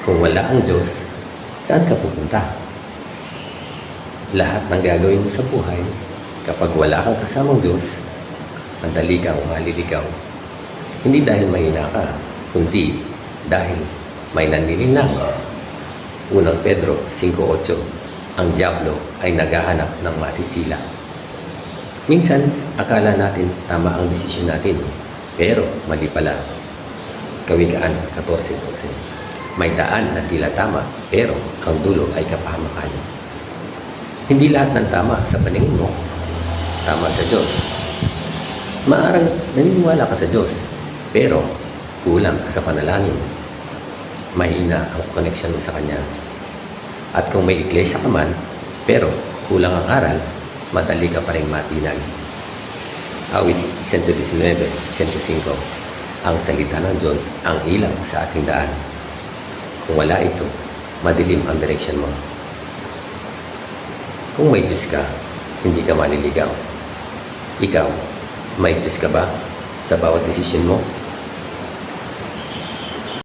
Kung wala ang Diyos, saan ka pupunta? Lahat ng gagawin mo sa buhay, kapag wala kang kasamang Diyos, madali kang maliligaw. Hindi dahil mahina ka, kundi dahil may nanlilinlang. Unang Pedro 5:8, ang diablo ay naghahanap ng masisila. Minsan, akala natin tama ang desisyon natin, pero mali pala. Kawikaan 14:12. May daan na tila tama, pero ang dulo ay kapahamakan. Hindi lahat ng tama sa paningin mo, tama sa Diyos. Maarang naniniwala ka sa Diyos, pero kulang ka sa panalangin. Mahina ang connection mo sa Kanya. At kung may iglesia ka man, pero kulang ang aral, madali ka pa rin matinag. Awit 119, 105. Ang salita ng Diyos ang ilaw sa ating daan. Kung wala ito, madilim ang direksyon mo. Kung may Diyos ka, hindi ka maliligaw. Ikaw, may Diyos ka ba sa bawat desisyon mo?